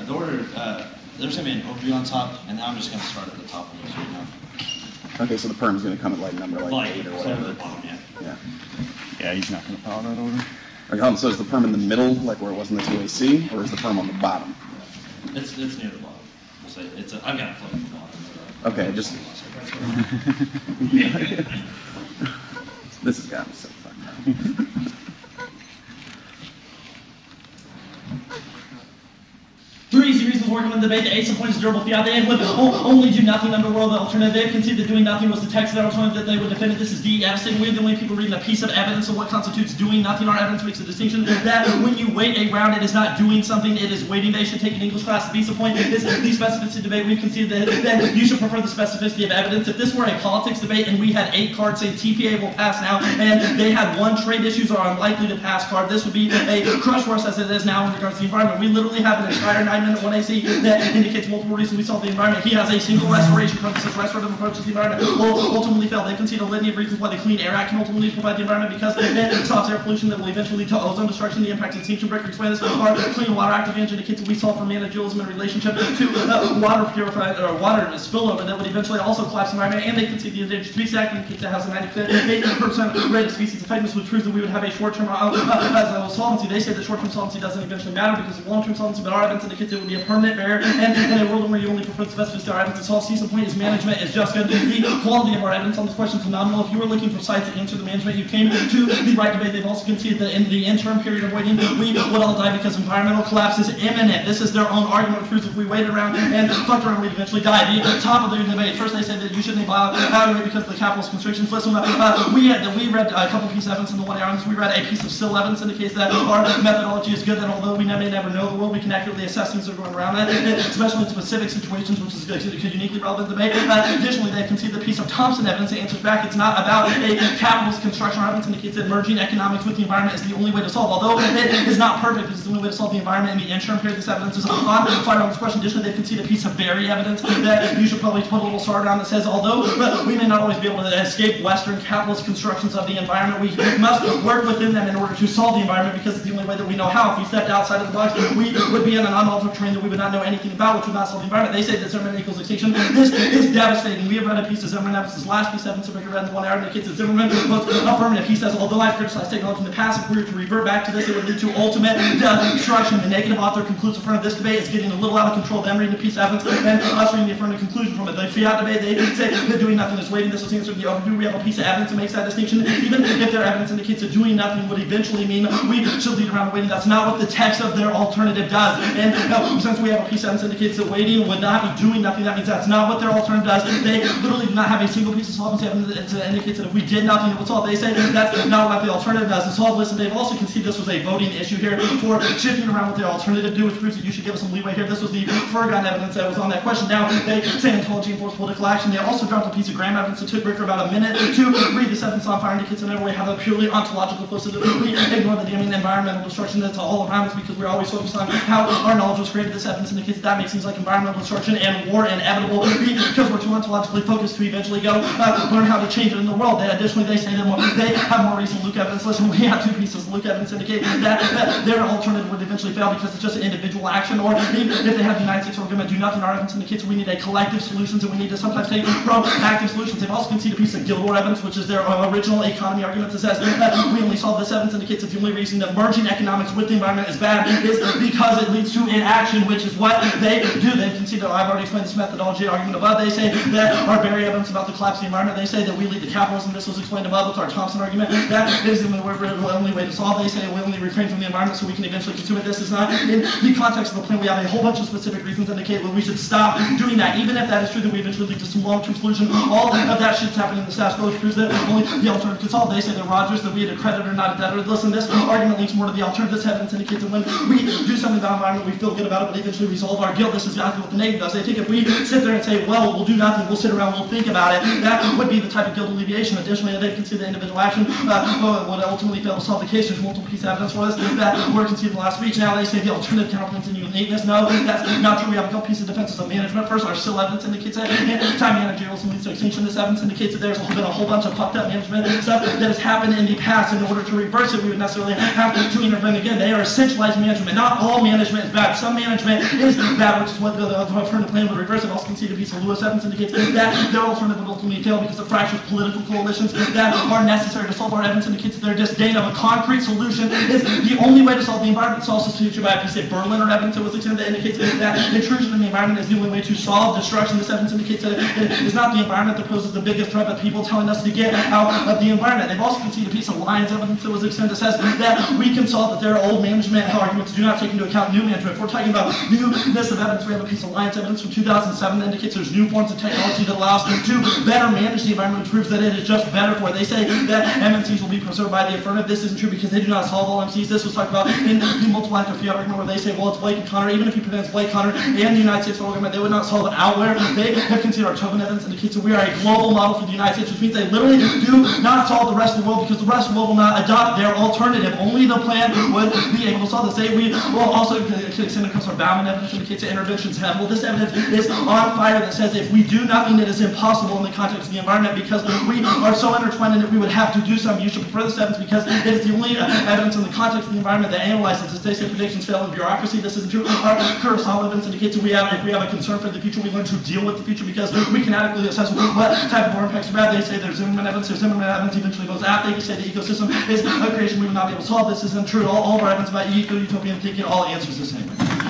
the order, there's going to be an overview on top, and now I'm just going to start at the top of this right now. Okay, so the perm's going to come at like number like 8 or whatever. The bottom, yeah. Yeah, he's not going to follow that order. Okay, so is the perm in the middle, like where it was in the 2AC, or is the perm on the bottom? It's near the bottom. So I've got it floating at the bottom. Okay, just... This has got me so fucked up. Three easy reasons working in the debate. The ace of points is durable fiat. They would only do nothing under world alternative. They conceded that doing nothing was the text of their alternative that they would defend it. This is devastating. We're the only people reading a piece of evidence of what constitutes doing nothing. Our evidence makes a distinction that when you wait a round, it is not doing something, it is waiting. They should take an English class. The piece of point is the specificity debate. We've conceded that you should prefer the specificity of evidence. If this were a politics debate and we had 8 cards saying TPA will pass now, and they had 1 trade issues are unlikely to pass card, this would be a crush for us as it is now in regards to the environment. We literally have an entire 9-minute 1AC that indicates multiple reasons we solve the environment. He has a single restoration parenthesis, restorative approach to the environment will ultimately fail. They concede a litany of reasons why the Clean Air Act can ultimately provide the environment because it stops air pollution that will eventually lead to ozone destruction, the impact of extinction breaker explain this. Our Clean Water Act advantage indicates that we solve for managerism in relationship to water purified or water spillover that would eventually also collapse the environment. And they concede the Endangered Species Act indicates it has a 98% rate of species effectiveness, which proves that we would have a short-term solvency. They say that short-term solvency doesn't eventually matter because of long-term solvency, but our evidence indicates it would be a permanent barrier. And in a world where you only prefer the specificity of our evidence to solve, see some point is management is just good. The quality of our evidence on this question is phenomenal. If you were looking for sites to answer the management, you came to the right debate. They've also conceded that in the interim period of waiting, we would all die because environmental collapse is imminent. This is their own argument, which proves if we waited around and fucked around, we'd eventually die. The top of the debate. First, they said that you shouldn't evaluate because of the capitalist constrictions. Listen, we read a couple pieces of evidence in the 1 hour. We read a piece of still evidence indicates that our methodology is good. That although we may never know the world, we can accurately assess things that are going around it, especially in specific situations, which is a uniquely relevant debate. Additionally, they concede the piece of Thompson evidence that answers back. It's not about a capitalist construction. Our evidence indicates that merging economics with the environment is the only way to solve. Although it is not perfect, it's the only way to solve the environment in the interim period. This evidence is on fire on this question. Additionally, they concede a piece of Berry evidence that you should probably put a little star down that says, although we may not always be able to escape Western capitalist constructions of the environment, we must work within them in order to solve the environment because it's the only way that we know how. If we stepped outside of the box, we would be in an unaltered terrain that we would not know anything about, which would not solve the environment. They say that Zimmerman equals extinction. This is devastating. We have read a piece of Zimmerman evidence's last piece of evidence that we read in the 1 hour indicates that Zimmerman was affirmative. He says, although I've criticized technology in the past, if we were to revert back to this, it would lead to ultimate destruction. The negative author concludes in front of this debate is getting a little out of control. Them reading a piece of evidence and us reading the affirmative conclusion from it. The fiat debate, they say that doing nothing is waiting. This was answered the overview. We have a piece of evidence that makes that distinction. Even if their evidence indicates that doing nothing would eventually mean we should lead around waiting, that's not what the text of their alternative does. And since we have a piece of evidence that indicates that waiting would not be doing nothing, that means that's not what their alternative does. They literally do not have a single piece of solvency evidence that indicates that if we did nothing, it would solve. They say that's not what the alternative does to solve this, and they've also conceded this was a voting issue here for shifting around what the alternative do, which proves that you should give us some leeway here. This was the Fergon evidence that was on that question. Now, they say ontology enforced political action. They also dropped a piece of Graham evidence that took Ricker about a minute to read this evidence on fire indicates that whenever we have a purely ontological closely, we ignore the damning environmental destruction that's all around us because we're always focused on how our knowledge was created. This evidence indicates that makes things like environmental destruction and war inevitable because we're too ontologically focused to eventually go learn how to change it in the world. Additionally, they say that they have more recent Luke evidence. Listen, we have 2 pieces of Luke evidence indicate that their alternative would eventually fail because it's just an individual action, or even if they have the United States or government do nothing, our evidence indicates we need a collective solutions and we need to sometimes take proactive solutions. They've also conceded a piece of Gilmore evidence, which is their original economy argument that says that we only solve this evidence indicates that the only reason that merging economics with the environment is bad is because it leads to inaction, which is what they do. They've conceded, I've already explained this methodology argument above. They say that our Berry evidence about the collapse of the environment, they say that we lead to capitalism. This was explained above with our Thompson argument. That is the only way to solve. They say we only refrain from the environment so we can eventually consume it. This is not in the context of the plan. We have a whole bunch of specific reasons that indicate that we should stop doing that. Even if that is true, then we eventually lead to some long-term solution. All of that shit's happening in the status quo, which proves that only the alternative could solve. They say that Rogers, that we had a creditor, not a debtor. Listen, this argument links more to the alternative. This evidence indicates that when we do something about the environment, we feel good about it, but eventually resolve our guilt. This is exactly what the negative does. They think if we sit there and say, well, we'll do nothing, we'll sit around, we'll think about it, that would be the type of guilt alleviation. Additionally, they concede that individual action would ultimately fail to solve the case. There's multiple pieces of evidence for this that were conceded in the last speech. Now they say the alternative counterpoints in uniqueness. No, that's not true. We have a couple pieces of defenses of management. First, our still evidence indicates that time managerialism leads to extinction. This evidence indicates that there's been a whole bunch of fucked up management stuff that has happened in the past. In order to reverse it, we would necessarily have to intervene again. They are essentialized management. Not all management is bad. Some management is bad, which is what the alternative plan would reverse. It also conceded a piece of Lewis evidence indicates that their alternative would ultimately fail because it fractures political coalitions that are necessary to solve. Our evidence indicates that their disdain of a concrete solution is the only way to solve the environment. It's also substituted by a piece of Berliner evidence that was extended that indicates that intrusion in the environment is the only way to solve destruction. This evidence indicates that it is not the environment that poses the biggest threat, but people telling us to get out of the environment. They've also conceded a piece of Lyons evidence that was extended that says that we can solve that their old management arguments do not take into account new management. If we're talking about newness of evidence, we have a piece of Lyons evidence from 2007 that indicates there's new forms of technology that allows them to better manage the environment, which proves that it is just better for it. They say that MNCs will be preserved by the affirmative. This isn't true because they do not solve all MCs. This was talked about in the multiple actor fiat argument where they say, well, it's Blake and Connor. Even if he prevents Blake, Connor, and the United States federal government, they would not solve it outwhere. They have conceded our Tobin evidence indicates that we are a global model for the United States, which means they literally do not solve the rest of the world because the rest of the world will not adopt their alternative. Only the plan would be able to solve this. We will also extend across our Bauman evidence indicates that interventions have. Well, this evidence is on fire that says if we do nothing, it is impossible in the context of the environment because we are so intertwined in it, we would have to do something. You should prefer this evidence because it is the only evidence in the context of the environment that analyzes it. They say predictions fail in bureaucracy. This isn't true. Our Kurosawa evidence indicates that if we have a concern for the future, we learn to deal with the future because we can adequately assess what type of war impacts are bad. They say there's Zimmerman evidence. Their Zimmerman evidence eventually goes out. They say the ecosystem is a creation we would not be able to solve. This isn't true. All of our evidence about eco-utopian thinking all answers the same way.